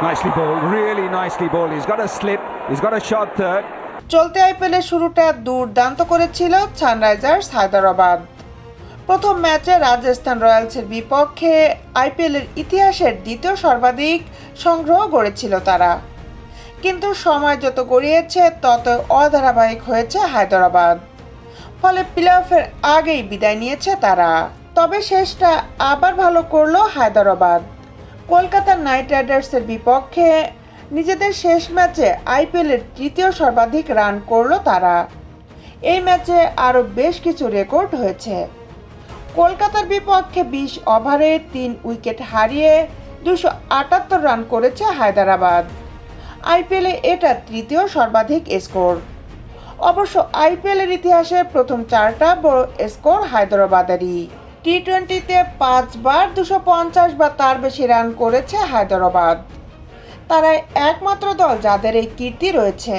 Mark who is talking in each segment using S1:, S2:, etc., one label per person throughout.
S1: Nicely bowled, really nicely bowled. He's got a slip, he's got a shot third.
S2: চলতি আইপিএলের শুরুটা দুর্দান্ত করেছিল সানরাইজার্স হায়দরাবাদ। প্রথম ম্যাচে রাজস্থান রয়্যালসের বিপক্ষে আইপিএলের ইতিহাসের দ্বিতীয় সর্বাধিক সংগ্রহ গড়েছিল তারা, কিন্তু সময় যত গড়িয়েছে তত অধারাবাহিক হয়েছে হায়দরাবাদ, ফলে প্লে অফের আগেই বিদায় নিয়েছে তারা। তবে শেষটা আবার ভালো করলো হায়দরাবাদ। কলকাতা নাইট রাইডার্সের বিপক্ষে নিজেদের শেষ ম্যাচে আইপিএলের তৃতীয় সর্বাধিক রান করলো তারা। এই ম্যাচে আরও বেশ কিছু রেকর্ড হয়েছে। কলকাতার বিপক্ষে 20 ওভারে 3 উইকেট হারিয়ে 278 রান করেছে হায়দরাবাদ। আইপিএলে এটা তৃতীয় সর্বাধিক স্কোর। অবশ্য আইপিএলের ইতিহাসে প্রথম 4টা বড় স্কোর হায়দরাবাদেরই। টি-20তে 5 বার 250 বা তার বেশি রান করেছে হায়দরাবাদ। তারাই একমাত্র দল যাদের এই কীর্তি রয়েছে।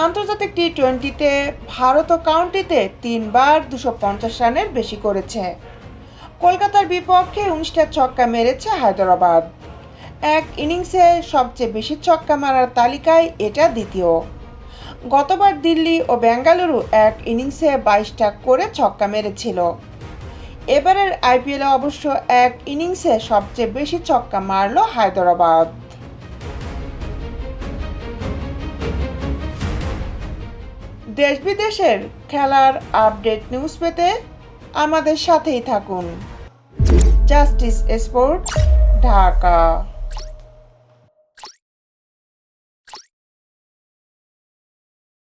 S2: আন্তর্জাতিক টি-20তে ভারত ও কাউন্টিতে 3 বার 250 রানের বেশি করেছে। কলকাতার বিপক্ষে 19টা ছক্কা মেরেছে হায়দরাবাদ। এক ইনিংসে সবচেয়ে বেশি ছক্কা মারার তালিকায় এটা দ্বিতীয়। গতবার দিল্লি ও বেঙ্গালুরু এক ইনিংসে 22টা করে ছক্কা মেরেছিল। এবারের আইপিএলে অবশ্য এক ইনিংসে সবচেয়ে বেশি ছক্কা মারল হায়দরাবাদ। দেশ বিদেশের খেলার আপডেট নিউজ পেতে আমাদের সাথেই থাকুন। Justice sports, Dhaka.